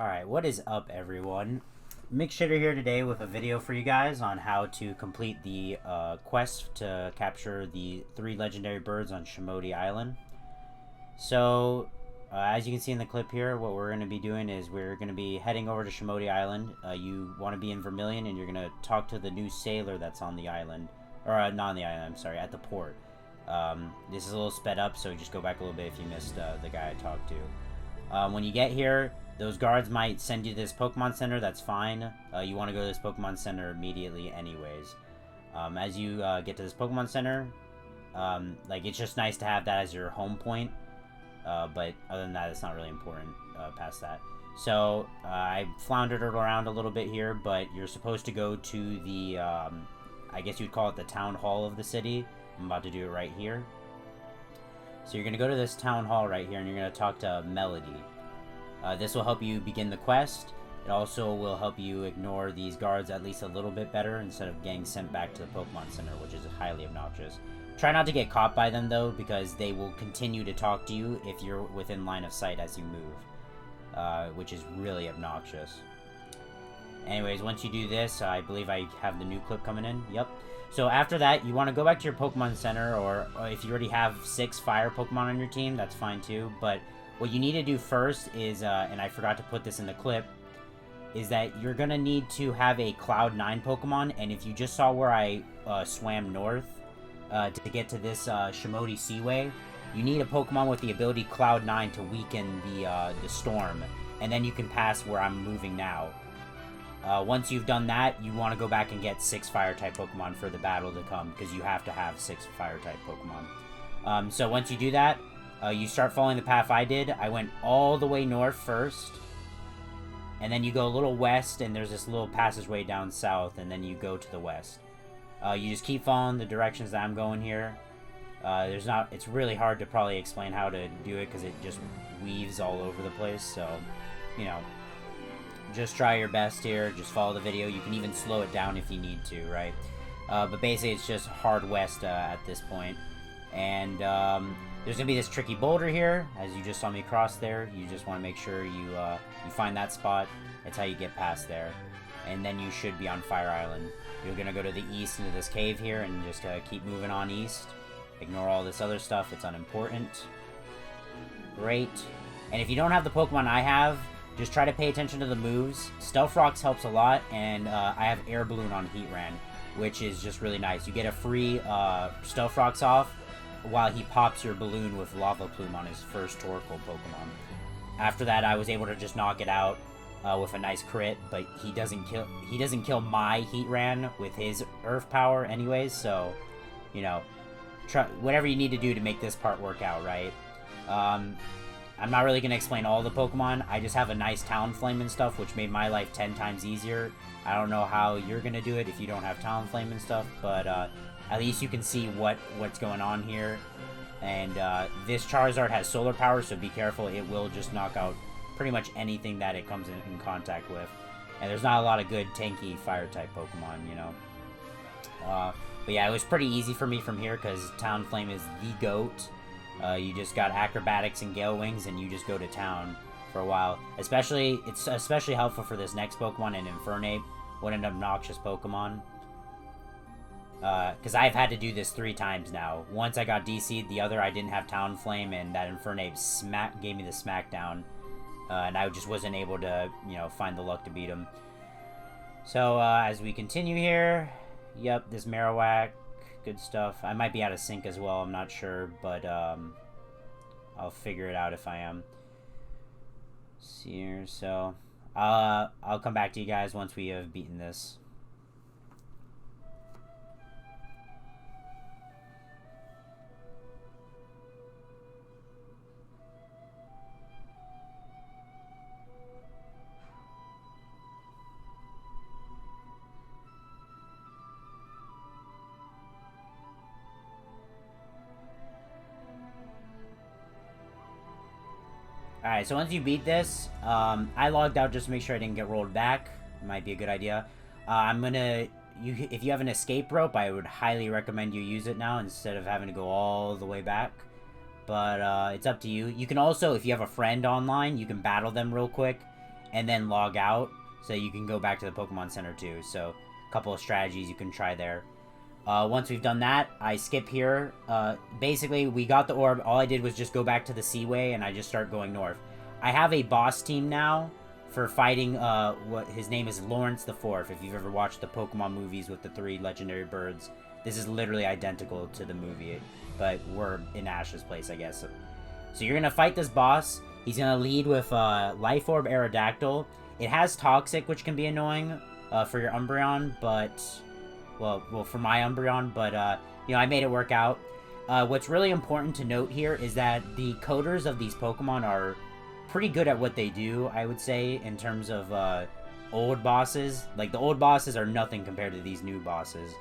Alright, what is up everyone? McSchitter here today with a video for you guys on how to complete the quest to capture the 3 legendary birds on Shamouti Island. So, as you can see in the clip here, what we're going to be doing is we're going to be heading over to Shamouti Island. You want to be in Vermilion and you're going to talk to the new sailor that's on the island. Or, not on the island, I'm sorry, at the port. This is a little sped up, so just go back a little bit if you missed the guy I talked to. When you get here, those guards might send you to this Pokemon Center, that's fine. You want to go to this Pokemon Center immediately anyways. As you get to this Pokemon Center, it's just nice to have that as your home point. But other than that, it's not really important past that. So, I floundered around a little bit here, but you're supposed to go to the, I guess you'd call it the Town Hall of the city. I'm about to do it right here. So you're going to go to this Town Hall right here, and you're going to talk to Melody. This will help you begin the quest. It also will help you ignore these guards at least a little bit better instead of getting sent back to the Pokemon Center, which is highly obnoxious. Try not to get caught by them though, because they will continue to talk to you if you're within line of sight as you move, which is really obnoxious. Anyways, once you do this, I believe I have the new clip coming in. Yep. So after that, you want to go back to your Pokemon Center, or if you already have 6 fire Pokemon on your team, that's fine too, but what you need to do first is, and I forgot to put this in the clip, is that you're going to need to have a Cloud 9 Pokemon, and if you just saw where I swam north to get to this Shamouti Seaway, you need a Pokemon with the ability Cloud 9 to weaken the storm, and then you can pass where I'm moving now. Once you've done that, you want to go back and get 6 Fire-type Pokemon for the battle to come, because you have to have 6 Fire-type Pokemon. So once you do that, you start following the path I did. I went all the way north first, and then you go a little west, and there's this little passageway down south, and then you go to the west. You just keep following the directions that I'm going here. It's really hard to probably explain how to do it, because it just weaves all over the place, so, you know, just try your best here, just follow the video. You can even slow it down if you need to, right? But basically, it's just hard west at this point, and, there's going to be this tricky boulder here, as you just saw me cross there. You just want to make sure you find that spot. That's how you get past there. And then you should be on Fire Island. You're going to go to the east into this cave here and just keep moving on east. Ignore all this other stuff. It's unimportant. Great. And if you don't have the Pokemon I have, just try to pay attention to the moves. Stealth Rocks helps a lot, and I have Air Balloon on Heatran, which is just really nice. You get a free Stealth Rocks off while he pops your balloon with Lava Plume on his first Torkoal Pokemon. After that, I was able to just knock it out with a nice crit, but he doesn't kill my Heatran with his Earth Power anyways, so, you know, try whatever you need to do to make this part work out, right? I'm not really going to explain all the Pokemon. I just have a nice Talonflame and stuff, which made my life 10 times easier. I don't know how you're going to do it if you don't have Talonflame and stuff, but, at least you can see what's going on here. And this Charizard has solar power, so be careful. It will just knock out pretty much anything that it comes in contact with. And there's not a lot of good tanky Fire-type Pokemon, you know. But yeah, it was pretty easy for me from here, because Talonflame is the GOAT. You just got Acrobatics and Gale Wings, and you just go to town for a while. It's especially helpful for this next Pokemon, an Infernape. What an obnoxious Pokemon. Because I've had to do this 3 times now. Once I got DC'd, the other I didn't have Talonflame, and that Infernape gave me the smackdown. And I just wasn't able to, you know, find the luck to beat him. So, as we continue here, yep, this Marowak, good stuff. I might be out of sync as well, I'm not sure, but, I'll figure it out if I am. See here, so, I'll come back to you guys once we have beaten this. Alright, so once you beat this, I logged out just to make sure I didn't get rolled back. Might be a good idea. If you have an escape rope, I would highly recommend you use it now instead of having to go all the way back. But it's up to you. You can also, if you have a friend online, you can battle them real quick and then log out, so you can go back to the Pokemon Center too. So a couple of strategies you can try there. Once we've done that, I skip here. Basically, we got the orb. All I did was just go back to the Seaway, and I just start going north. I have a boss team now for fighting, what his name is Lawrence the Fourth. If you've ever watched the Pokemon movies with the 3 legendary birds, this is literally identical to the movie, but we're in Ash's place, I guess. So you're gonna fight this boss. He's gonna lead with Life Orb Aerodactyl. It has Toxic, which can be annoying for your Umbreon, but well, for my Umbreon, but you know, I made it work out. What's really important to note here is that the coders of these Pokemon are pretty good at what they do, I would say, in terms of old bosses. Like, the old bosses are nothing compared to these new bosses.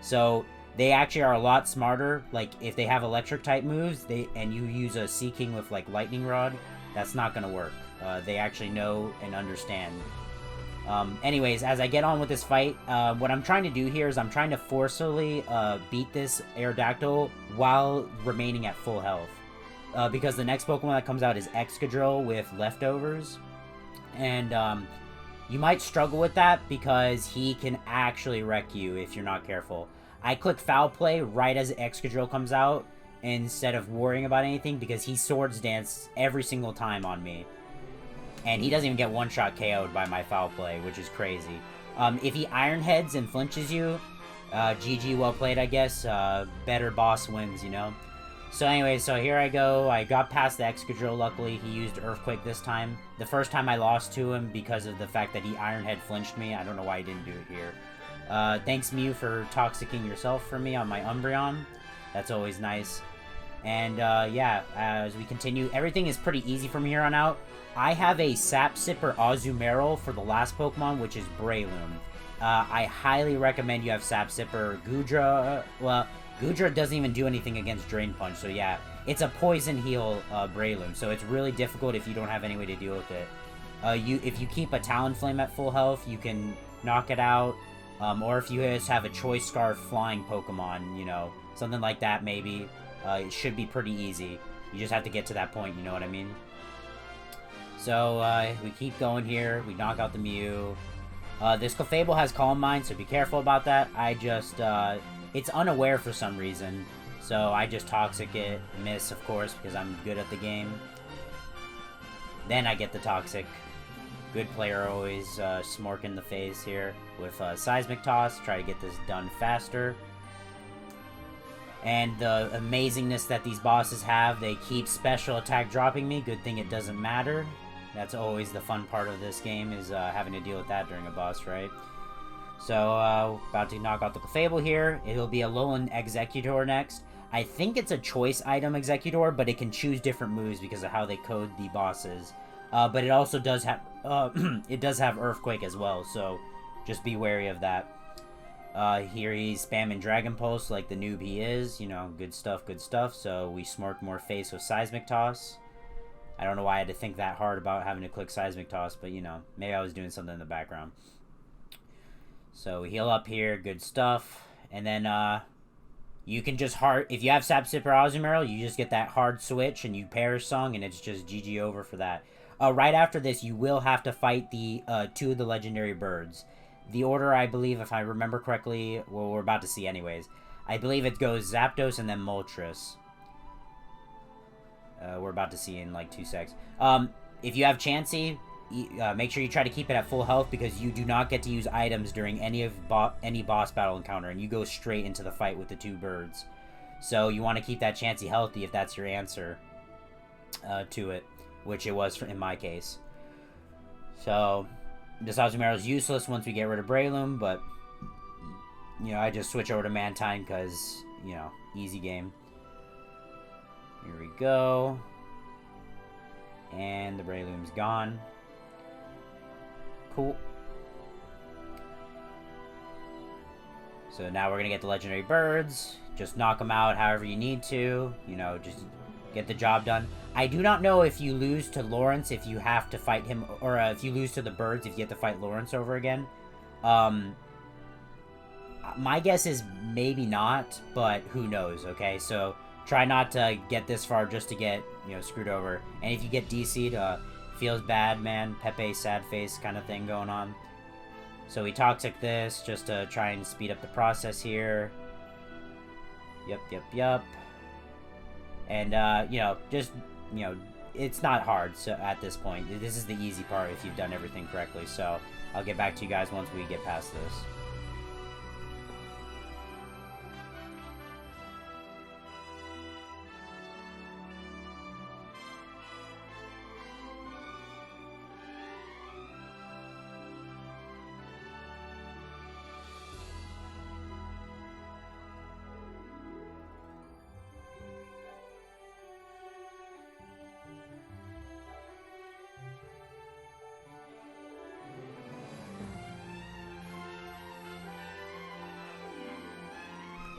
So they actually are a lot smarter. Like, if they have electric type moves, and you use a Seaking with like Lightning Rod, that's not gonna work. They actually know and understand. Anyways, as I get on with this fight, what I'm trying to do here is I'm trying to forcefully beat this Aerodactyl while remaining at full health. Because the next Pokemon that comes out is Excadrill with Leftovers. And you might struggle with that because he can actually wreck you if you're not careful. I click Foul Play right as Excadrill comes out instead of worrying about anything because he Swords Dance every single time on me. And he doesn't even get one-shot KO'd by my Foul Play, which is crazy. If he Iron Heads and flinches you, GG, well played, I guess. Better boss wins, you know? So anyway, so here I go. I got past the Excadrill, luckily. He used Earthquake this time. The first time I lost to him because of the fact that he Iron Head flinched me. I don't know why he didn't do it here. Thanks, Mew, for toxicking yourself for me on my Umbreon. That's always nice. And, yeah, as we continue, everything is pretty easy from here on out. I have a Sap Sipper Azumarill for the last Pokemon, which is Breloom. I highly recommend you have Sap Sipper. Goodra, well, Goodra doesn't even do anything against Drain Punch, so yeah. It's a Poison Heal Breloom, so it's really difficult if you don't have any way to deal with it. If you keep a Talonflame at full health, you can knock it out. Or if you just have a Choice Scarf Flying Pokemon, you know, something like that maybe. It should be pretty easy. You just have to get to that point, you know what I mean? So, we keep going here. We knock out the Mew. This Clefable has Calm Mind, so be careful about that. I just, it's unaware for some reason. So I just Toxic it. Miss, of course, because I'm good at the game. Then I get the Toxic. Good player always smork in the face here with Seismic Toss. Try to get this done faster. And the amazingness that these bosses have, they keep special attack dropping me. Good thing it doesn't matter. That's always the fun part of this game, is having to deal with that during a boss, right? So, about to knock out the Clefable here. It'll be a Alolan Executor next. I think it's a choice item Executor, but it can choose different moves because of how they code the bosses. But it also does have, it does have Earthquake as well, so just be wary of that. Here he's spamming Dragon Pulse like the noob he is. You know, good stuff, good stuff. So we smork more face with Seismic Toss. I don't know why I had to think that hard about having to click Seismic Toss, but you know, maybe I was doing something in the background. So we heal up here, good stuff. And then, you can just if you have Sap Sipper Azumarill, you just get that hard switch and you Perish Song, and it's just GG over for that. Right after this, you will have to fight the 2 of the legendary birds. The order, I believe, if I remember correctly, well, we're about to see anyways. I believe it goes Zapdos and then Moltres. We're about to see in like 2 secs. If you have Chansey, make sure you try to keep it at full health because you do not get to use items during any boss battle encounter, and you go straight into the fight with the 2 birds. So you want to keep that Chansey healthy if that's your answer to it, which it was in my case. So this Azumarill is useless once we get rid of Breloom, but you know, I just switch over to Mantine because, you know, easy game. Here we go. And the Breloom's gone. Cool. So now we're going to get the legendary birds. Just knock them out however you need to. You know, just get the job done. I do not know if you lose to Lawrence, if you have to fight him, or if you lose to the birds, if you have to fight Lawrence over again. My guess is maybe not, but who knows, okay? So try not to get this far just to get, you know, screwed over. And if you get DC'd, feels bad, man. Pepe sad face kind of thing going on. So we toxic this just to try and speed up the process here. Yep. And, just, it's not hard so at this point. This is the easy part if you've done everything correctly. So I'll get back to you guys once we get past this.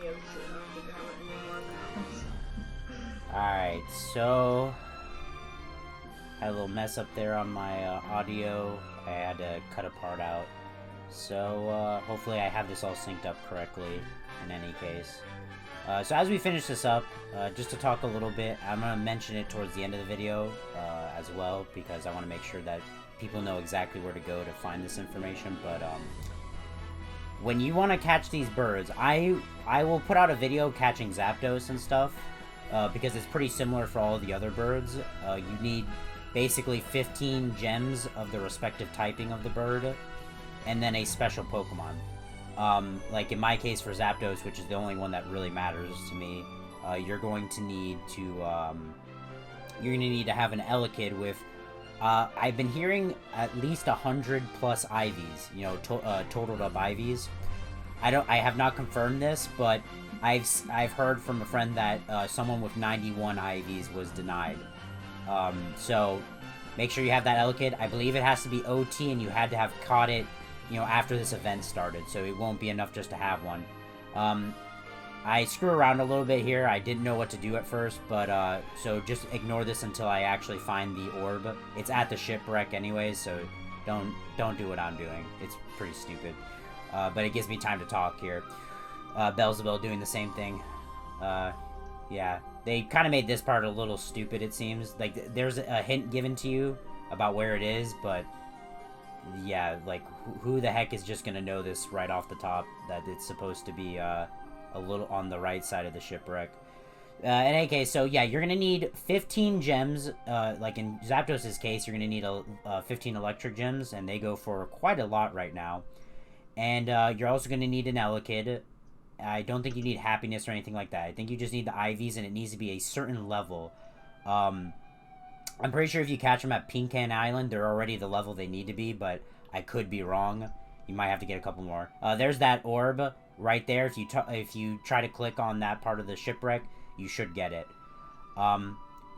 Yeah, shit, I don't think I have it anymore now. Alright, so had a little mess up there on my audio. I had to cut a part out. So hopefully I have this all synced up correctly in any case. So as we finish this up, just to talk a little bit, I'm going to mention it towards the end of the video as well, because I want to make sure that people know exactly where to go to find this information. But when you want to catch these birds, I will put out a video catching Zapdos and stuff, because it's pretty similar for all the other birds. You need basically 15 gems of the respective typing of the bird, and then a special Pokemon. Like in my case for Zapdos, which is the only one that really matters to me, you're going to need to have an Elekid with, I've been hearing at least 100 plus IVs, totaled up IVs. I have not confirmed this, but I've heard from a friend that someone with 91 IVs was denied. So make sure you have that Elekid. I believe it has to be OT, and you had to have caught it, after this event started, so it won't be enough just to have one. I screw around a little bit here. I didn't know what to do at first, but so just ignore this until I actually find the orb. It's at the shipwreck anyways, so don't do what I'm doing. It's pretty stupid, but it gives me time to talk here. Belzebub doing the same thing. Yeah, they kind of made this part a little stupid, it seems. Like, there's a hint given to you about where it is, but yeah, like, who the heck is just gonna know this right off the top, that it's supposed to be a little on the right side of the shipwreck. In any case, so yeah, you're gonna need 15 gems. Like in Zapdos' case, you're gonna need 15 electric gems, and they go for quite a lot right now. And you're also gonna need an Elekid. I don't think you need happiness or anything like that. I think you just need the IVs, and it needs to be a certain level. I'm pretty sure if you catch them at Pincan Island, they're already the level they need to be, but I could be wrong. You might have to get a couple more. There's that orb right there. If you try to click on that part of the shipwreck, you should get it.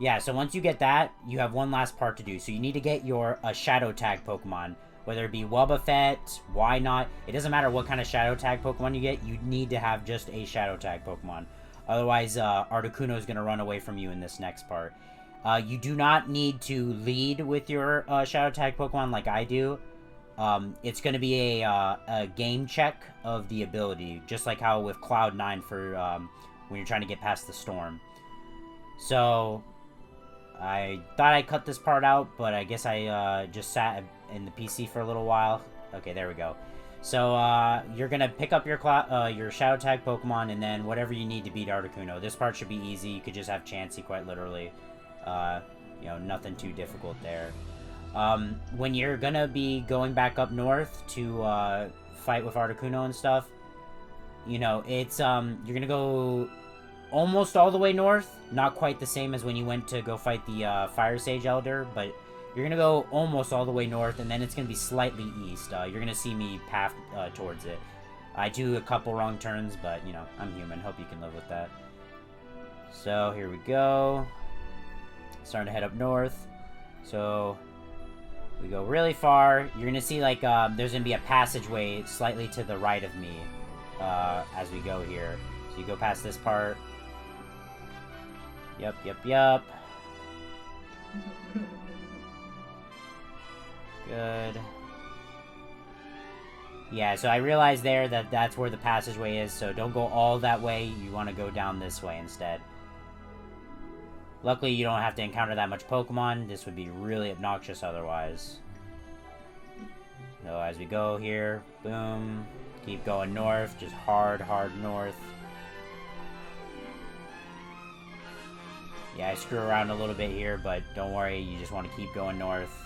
Yeah, so once you get that, you have one last part to do. So you need to get your Shadow Tag Pokemon, whether it be Wobbuffet, why not? It doesn't matter what kind of Shadow Tag Pokemon you get. You need to have just a Shadow Tag Pokemon. Otherwise, Articuno is going to run away from you in this next part. You do not need to lead with your Shadow Tag Pokemon like I do. It's going to be a game check of the ability, just like how with Cloud9 for when you're trying to get past the storm. So, I thought I cut this part out, but I guess I just sat in the PC for a little while. Okay, there we go. So, you're going to pick up your Shadow Tag Pokemon, and then whatever you need to beat Articuno. This part should be easy. You could just have Chansey, quite literally. Nothing too difficult there. When you're gonna be going back up north to fight with Articuno and stuff, it's you're gonna go almost all the way north. Not quite the same as when you went to go fight the Fire Sage Elder, but you're gonna go almost all the way north, and then it's gonna be slightly east. You're gonna see me path towards it. I do a couple wrong turns, but I'm human. Hope you can live with that. So here we go. Starting to head up north. So we go really far. You're gonna see like there's gonna be a passageway slightly to the right of me as we go here. So you go past this part. Yep. Good. Yeah, so I realized there that that's where the passageway is, so don't go all that way. You want to go down this way instead. Luckily, you don't have to encounter that much Pokemon. This would be really obnoxious otherwise. So as we go here, boom, keep going north, just hard north. Yeah, I screw around a little bit here, but don't worry, you just want to keep going north.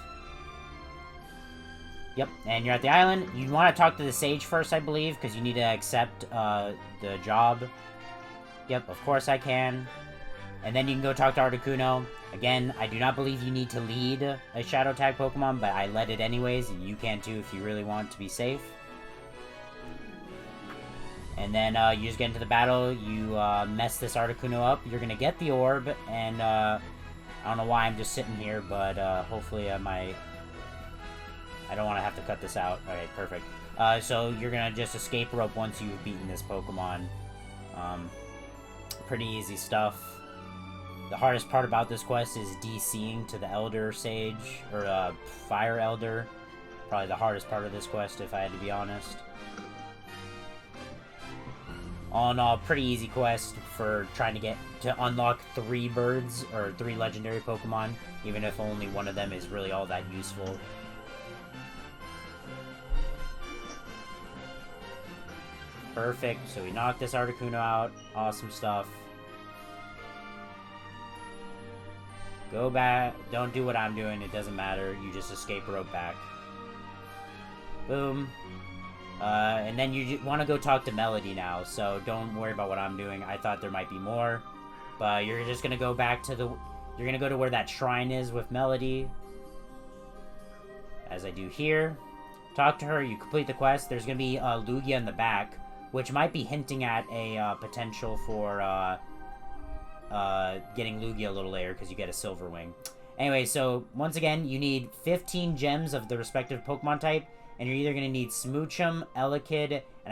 Yep, and you're at the island. You want to talk to the sage first, I believe, because you need to accept the job. Yep, of course I can. And then you can go talk to Articuno. Again, I do not believe you need to lead a Shadow Tag Pokemon, but I led it anyways. You can too if you really want to be safe. And then you just get into the battle. You mess this Articuno up. You're going to get the orb. And I don't know why I'm just sitting here, but hopefully I might... I don't want to have to cut this out. Alright, perfect. So you're going to just escape rope once you've beaten this Pokemon. Pretty easy stuff. The hardest part about this quest is DCing to the Elder Sage, or Fire Elder. Probably the hardest part of this quest, if I had to be honest. All in all, pretty easy quest for trying to unlock 3 birds, or 3 legendary Pokemon, even if only one of them is really all that useful. Perfect, so we knocked this Articuno out. Awesome stuff. Go back. Don't do what I'm doing. It doesn't matter. You just escape rope back. Boom. And then you want to go talk to Melody now, so don't worry about what I'm doing. I thought there might be more. But you're just going to go back to the... You're going to go to where that shrine is with Melody. As I do here. Talk to her. You complete the quest. There's going to be Lugia in the back, which might be hinting at a potential for... getting Lugia a little later because you get a Silver Wing. Anyway, so once again, you need 15 gems of the respective Pokemon type, and you're either going to need Smoochum, Elekid, and